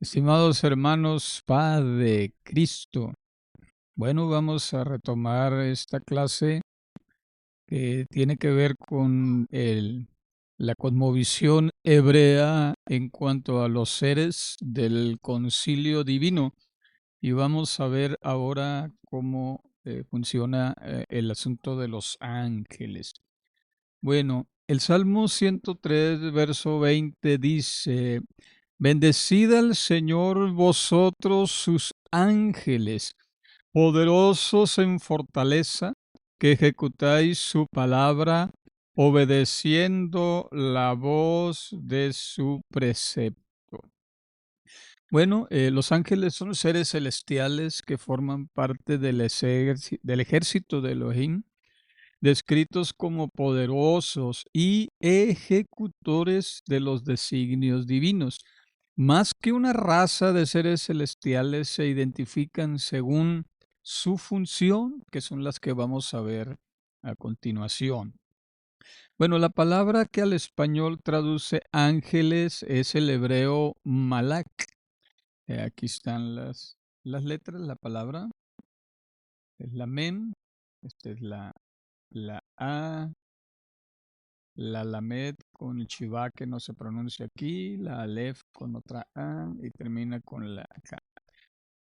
Estimados hermanos, paz de Cristo. Bueno, vamos a retomar esta clase que tiene que ver con la cosmovisión hebrea en cuanto a los seres del concilio divino. Y vamos a ver ahora cómo funciona el asunto de los ángeles. Bueno, el Salmo 103, verso 20 dice: Bendecid al Señor vosotros sus ángeles, poderosos en fortaleza, que ejecutáis su palabra, obedeciendo la voz de su precepto. Bueno, los ángeles son seres celestiales que forman parte del ejército de Elohim, descritos como poderosos y ejecutores de los designios divinos. Más que una raza de seres celestiales, se identifican según su función, que son las que vamos a ver a continuación. Bueno, la palabra que al español traduce ángeles es el hebreo malak. Aquí están las letras, la palabra es la mem, esta es la a, la Lamed con Shiva que no se pronuncia aquí, la Aleph con otra A y termina con la K.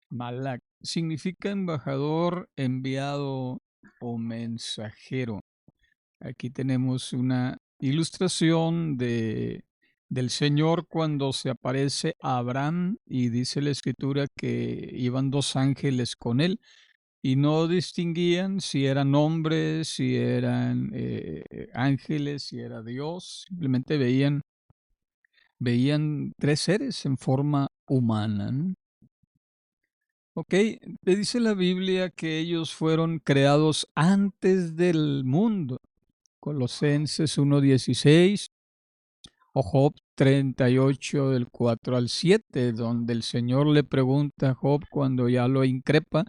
Malak significa embajador, enviado o mensajero. Aquí tenemos una ilustración del Señor cuando se aparece a Abraham y dice la escritura que iban dos ángeles con él y no distinguían si eran hombres, si eran ángeles, si era Dios, simplemente veían tres seres en forma humana, ¿no? Ok, te dice la Biblia que ellos fueron creados antes del mundo. Colosenses 1:16 o Job 38 del 4 al 7, donde el Señor le pregunta a Job cuando ya lo increpa: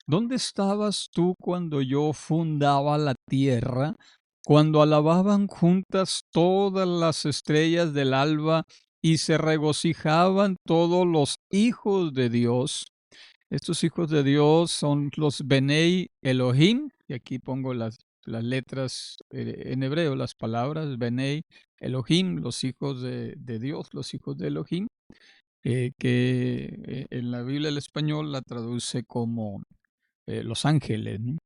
¿Dónde estabas tú cuando yo fundaba la tierra, cuando alababan juntas todas las estrellas del alba y se regocijaban todos los hijos de Dios? Estos hijos de Dios son los Benei Elohim, y aquí pongo las letras en hebreo, las palabras Benei Elohim, los hijos de Dios, los hijos de Elohim, que en la Biblia el español la traduce como los ángeles, ¿no?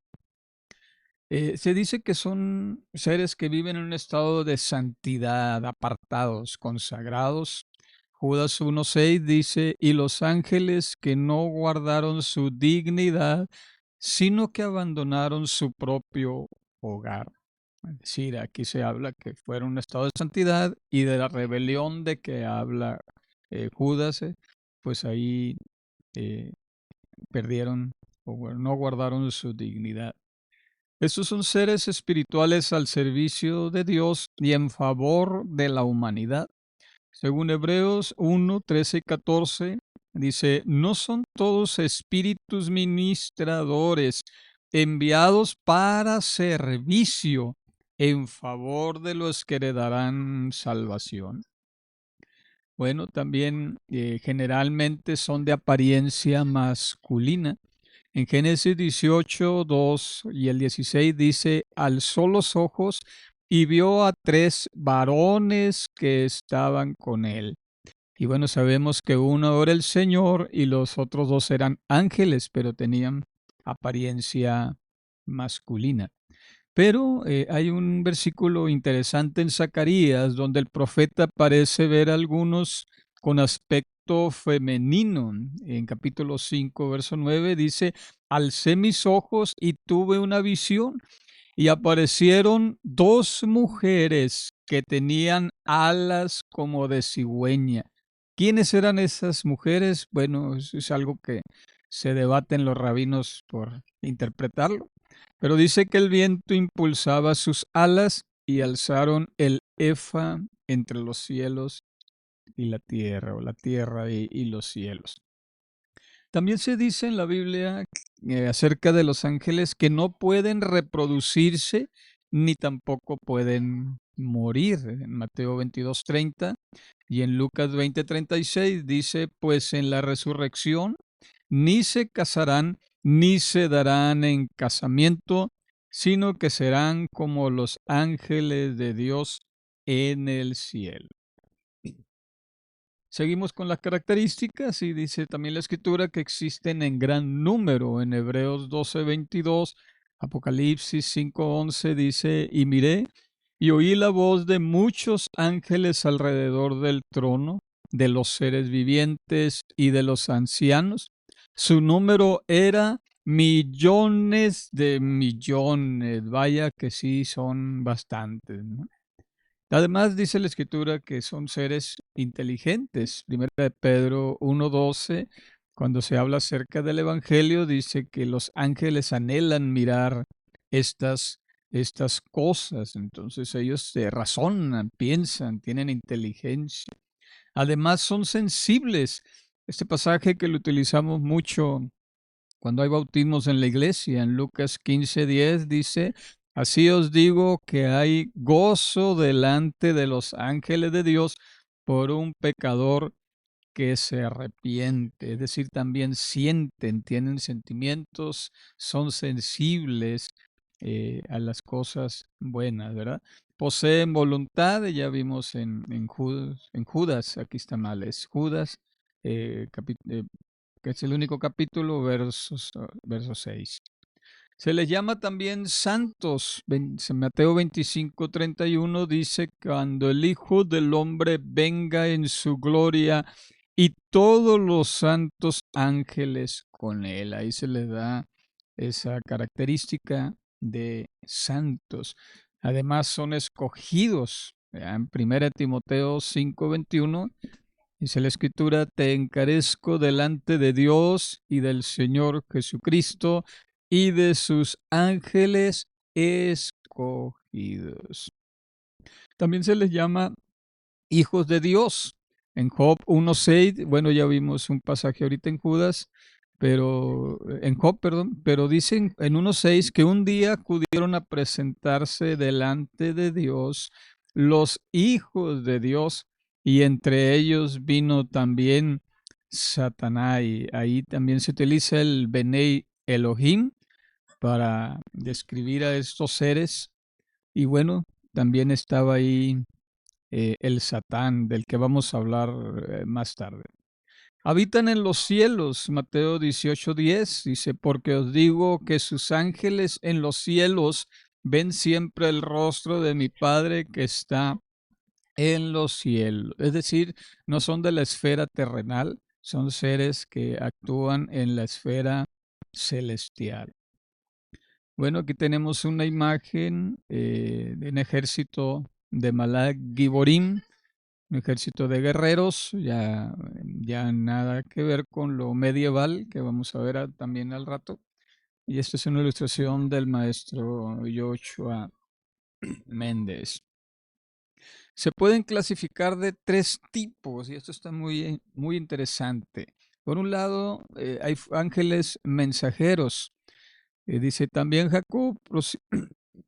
Se dice que son seres que viven en un estado de santidad, apartados, consagrados. Judas 1:6 dice: y los ángeles que no guardaron su dignidad, sino que abandonaron su propio hogar. Es decir, aquí se habla que fueron un estado de santidad, y de la rebelión de que habla Judas, pues ahí eh, perdieron o bueno, no guardaron su dignidad. Estos son seres espirituales al servicio de Dios y en favor de la humanidad. Según Hebreos 1, 13 y 14, dice: ¿no son todos espíritus ministradores enviados para servicio en favor de los que heredarán salvación? Bueno, también generalmente son de apariencia masculina. En Génesis 18, 2 y el 16 dice: alzó los ojos y vio a tres varones que estaban con él. Y bueno, sabemos que uno era el Señor y los otros dos eran ángeles, pero tenían apariencia masculina. Pero hay un versículo interesante en Zacarías donde el profeta parece ver a algunos con aspecto femenino. En capítulo 5, verso 9 dice: alcé mis ojos y tuve una visión, y aparecieron dos mujeres que tenían alas como de cigüeña. ¿Quiénes eran esas mujeres? Bueno, es algo que se debaten los rabinos por interpretarlo. Pero dice que el viento impulsaba sus alas y alzaron el efa entre los cielos y la tierra, o la tierra y los cielos. También se dice en la Biblia acerca de los ángeles que no pueden reproducirse ni tampoco pueden morir. En Mateo 22:30 y en Lucas 20:36 dice, pues en la resurrección ni se casarán ni se darán en casamiento, sino que serán como los ángeles de Dios en el cielo. Seguimos con las características y dice también la escritura que existen en gran número. En Hebreos 12:22, Apocalipsis 5:11 dice, y miré y oí la voz de muchos ángeles alrededor del trono, de los seres vivientes y de los ancianos. Su número era millones de millones. Vaya que sí son bastantes, ¿no? Además, dice la escritura que son seres inteligentes. Primera de Pedro 1:12, cuando se habla acerca del Evangelio, dice que los ángeles anhelan mirar estas, estas cosas. Entonces ellos razonan, piensan, tienen inteligencia. Además, son sensibles. Este pasaje que lo utilizamos mucho cuando hay bautismos en la iglesia, en Lucas 15:10 dice, así os digo que hay gozo delante de los ángeles de Dios por un pecador que se arrepiente. Es decir, también sienten, tienen sentimientos, son sensibles a las cosas buenas, ¿verdad? Poseen voluntad, ya vimos en Judas, aquí está mal, es Judas, que es el único capítulo, verso 6. Se les llama también santos. Mateo 25:31 dice, cuando el Hijo del Hombre venga en su gloria y todos los santos ángeles con él. Ahí se les da esa característica de santos. Además son escogidos. En 1 Timoteo 5:21 dice la escritura, te encarezco delante de Dios y del Señor Jesucristo y de sus ángeles escogidos. También se les llama hijos de Dios. En Job 1:6, bueno, ya vimos un pasaje ahorita en Judas, pero en Job, perdón, pero dicen en 1:6 que un día acudieron a presentarse delante de Dios los hijos de Dios y entre ellos vino también Satanás. Y ahí también se utiliza el Benei Elohim para describir a estos seres. Y bueno, también estaba ahí el Satán, del que vamos a hablar más tarde. Habitan en los cielos, Mateo 18:10 dice, porque os digo que sus ángeles en los cielos ven siempre el rostro de mi Padre que está en los cielos. Es decir, no son de la esfera terrenal, son seres que actúan en la esfera celestial. Bueno, aquí tenemos una imagen de un ejército de Malak Giborim, un ejército de guerreros, ya nada que ver con lo medieval que vamos a ver también al rato. Y esta es una ilustración del maestro Joshua Méndez. Se pueden clasificar de tres tipos y esto está muy, muy interesante. Por un lado, hay ángeles mensajeros. Dice también Jacob,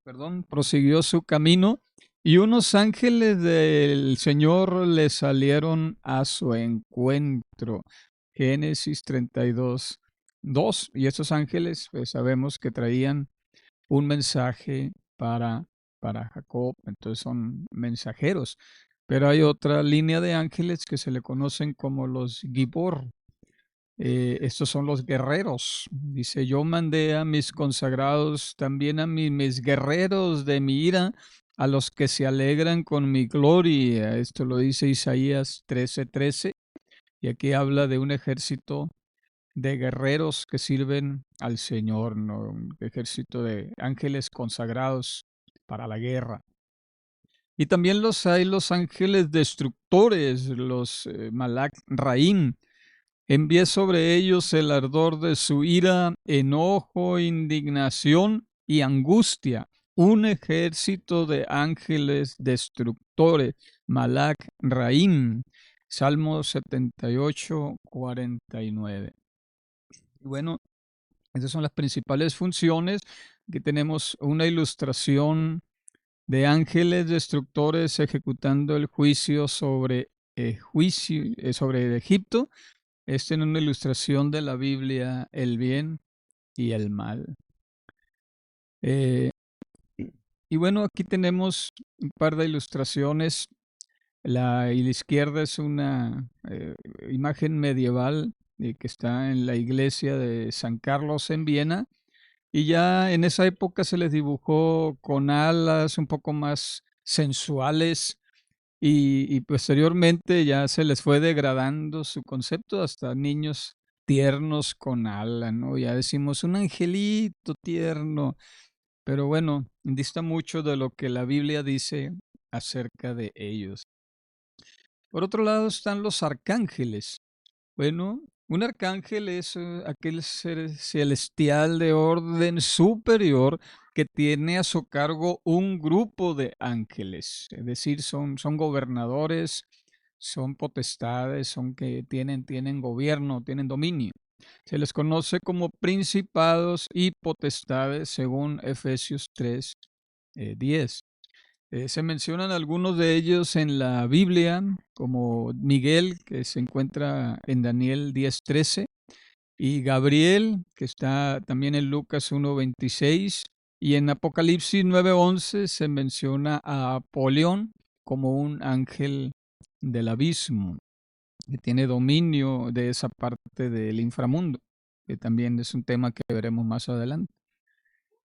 perdón, prosiguió su camino y unos ángeles del Señor le salieron a su encuentro. Génesis 32:2. Y estos ángeles, pues sabemos que traían un mensaje para Jacob, entonces son mensajeros. Pero hay otra línea de ángeles que se le conocen como los Gibor. Estos son los guerreros. Dice, yo mandé a mis consagrados, también a mis guerreros de mi ira, a los que se alegran con mi gloria. Esto lo dice Isaías 13:13. Y aquí habla de un ejército de guerreros que sirven al Señor, ¿no? Un ejército de ángeles consagrados para la guerra. Y también hay los ángeles destructores, los Malak Raim. Envié sobre ellos el ardor de su ira, enojo, indignación y angustia. Un ejército de ángeles destructores. Malak Raim. Salmo 78:49. Bueno, esas son las principales funciones. Aquí tenemos una ilustración de ángeles destructores ejecutando el juicio sobre Egipto. Esta es una ilustración de la Biblia, el bien y el mal. Eh, y bueno, aquí tenemos un par de ilustraciones. Y la izquierda es una imagen medieval que está en la iglesia de San Carlos en Viena. Y ya en esa época se les dibujó con alas un poco más sensuales y posteriormente ya se les fue degradando su concepto hasta niños tiernos con ala, ¿no? Ya decimos un angelito tierno, pero bueno, dista mucho de lo que la Biblia dice acerca de ellos. Por otro lado están los arcángeles. Bueno, un arcángel es aquel ser celestial de orden superior que tiene a su cargo un grupo de ángeles, es decir, son gobernadores, son potestades, son que tienen gobierno, tienen dominio. Se les conoce como principados y potestades según Efesios 3, 10. Se mencionan algunos de ellos en la Biblia, como Miguel, que se encuentra en Daniel 10:13, y Gabriel, que está también en Lucas 1:26, y en Apocalipsis 9:11 se menciona a Apolión como un ángel del abismo, que tiene dominio de esa parte del inframundo, que también es un tema que veremos más adelante.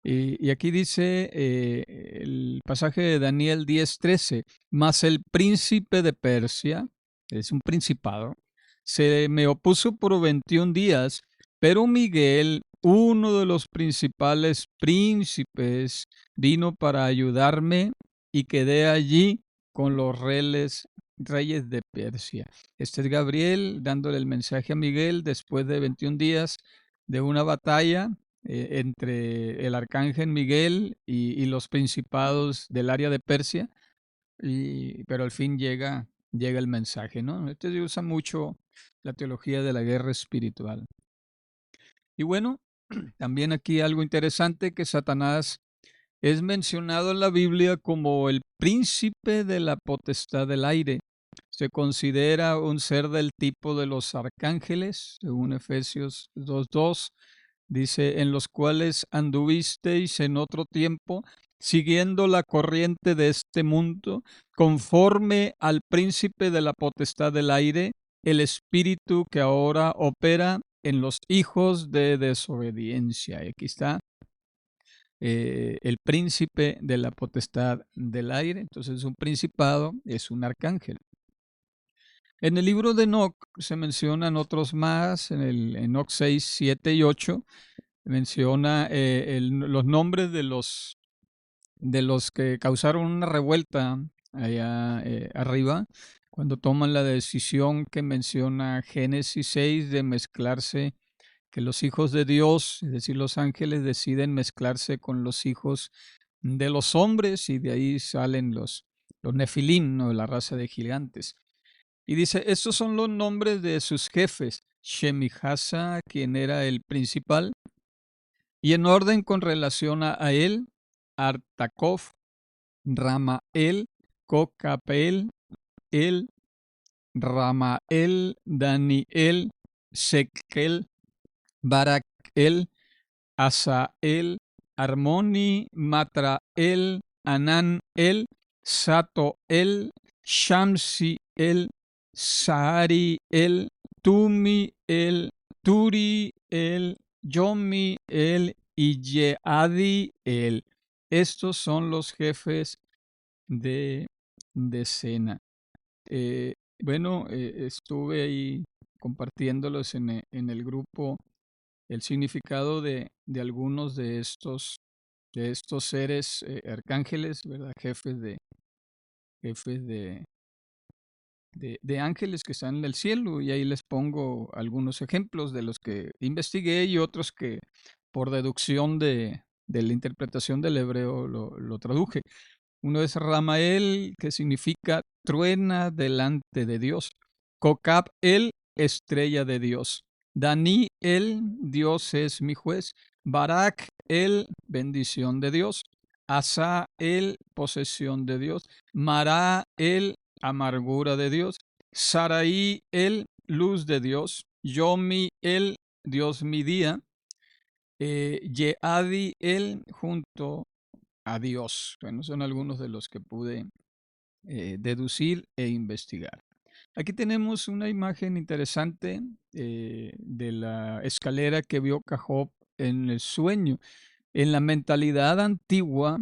Y aquí dice el pasaje de Daniel 10:13, mas el príncipe de Persia, es un principado, se me opuso por 21 días, pero Miguel, uno de los principales príncipes, vino para ayudarme y quedé allí con los reyes de Persia. Este es Gabriel dándole el mensaje a Miguel después de 21 días de una batalla entre el arcángel Miguel y los principados del área de Persia, pero al fin llega el mensaje, ¿no? Este se usa mucho la teología de la guerra espiritual. Y bueno, también aquí algo interesante, que Satanás es mencionado en la Biblia como el príncipe de la potestad del aire. Se considera un ser del tipo de los arcángeles, según Efesios 2:2. Dice, en los cuales anduvisteis en otro tiempo, siguiendo la corriente de este mundo, conforme al príncipe de la potestad del aire, el espíritu que ahora opera en los hijos de desobediencia. Y aquí está el príncipe de la potestad del aire. Entonces, es un principado, es un arcángel. En el libro de Enoc se mencionan otros más, en el Enoc 6, 7 y 8 menciona los nombres de los que causaron una revuelta allá arriba, cuando toman la decisión que menciona Génesis 6 de mezclarse, que los hijos de Dios, es decir, los ángeles, deciden mezclarse con los hijos de los hombres, y de ahí salen los nefilim, ¿no? La raza de gigantes. Y dice, estos son los nombres de sus jefes: Shemihasa, quien era el principal, y en orden con relación a él, Artakov, Ramael, Kokapel, El, Ramael, Daniel, Sekel, Barakel, Asael, Armoni, Matrael, Ananel, Satoel, Shamsiel, Saariel, Tumiel, Turiel, Yomiel y Yeadiel. Estos son los jefes de decena. Bueno, estuve ahí compartiéndolos en el grupo el significado de algunos de estos seres arcángeles, ¿verdad? Jefes de ángeles que están en el cielo, y ahí les pongo algunos ejemplos de los que investigué y otros que por deducción de la interpretación del hebreo lo traduje. Uno es Ramael, que significa truena delante de Dios. Kokab el, estrella de Dios. Dani el, Dios es mi juez. Barak el, bendición de Dios. Asa el posesión de Dios, Mará el amargura de Dios, Saraí el luz de Dios, Yomi el Dios mi día, Yeadi el junto a Dios. Bueno, son algunos de los que pude deducir e investigar. Aquí tenemos una imagen interesante de la escalera que vio Jacob en el sueño. En la mentalidad antigua,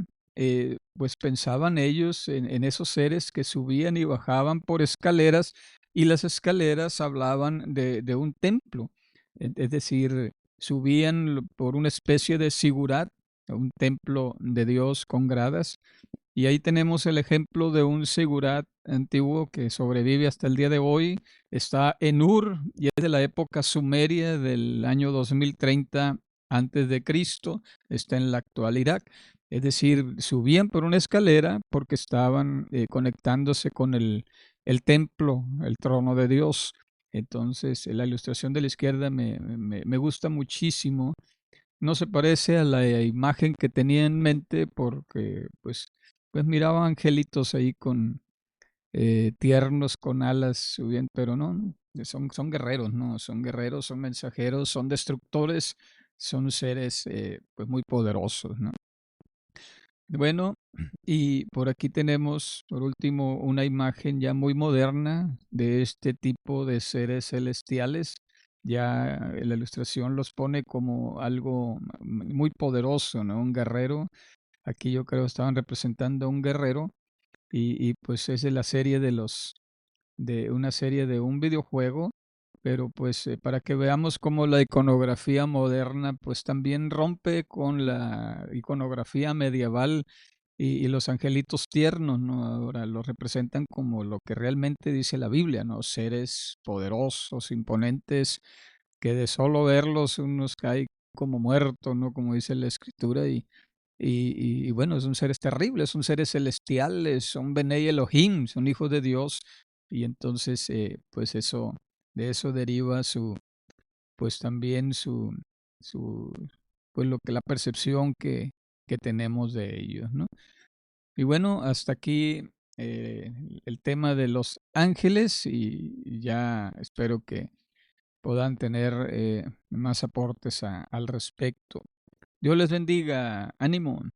pues pensaban ellos en esos seres que subían y bajaban por escaleras, y las escaleras hablaban de un templo. Es decir, subían por una especie de sigurat, un templo de Dios con gradas, y ahí tenemos el ejemplo de un sigurat antiguo que sobrevive hasta el día de hoy. Está en Ur y es de la época sumeria del año 2030 antes de Cristo. Está en la actual Irak. Es decir, subían por una escalera porque estaban conectándose con el templo, el trono de Dios. Entonces, la ilustración de la izquierda me gusta muchísimo. No se parece a la imagen que tenía en mente porque pues miraba angelitos ahí con tiernos con alas subiendo, pero no, son guerreros, ¿no? Son guerreros, son mensajeros, son destructores, son seres pues muy poderosos, ¿no? Bueno, y por aquí tenemos, por último, una imagen ya muy moderna de este tipo de seres celestiales. Ya la ilustración los pone como algo muy poderoso, ¿no? Un guerrero. Aquí yo creo estaban representando a un guerrero y pues es de la serie de una serie de un videojuego, pero pues para que veamos cómo la iconografía moderna pues también rompe con la iconografía medieval y los angelitos tiernos, ¿no? Ahora los representan como lo que realmente dice la Biblia, ¿no? Seres poderosos, imponentes, que de solo verlos unos cae como muerto, ¿no? Como dice la escritura y bueno, son seres terribles, son seres celestiales, son Benei Elohim, son hijos de Dios y entonces pues eso, de eso deriva pues también su, pues lo que la percepción que tenemos de ellos, ¿no? Y bueno, hasta aquí eh, el tema de los ángeles y ya espero que puedan tener más aportes al respecto. Dios les bendiga. Ánimo.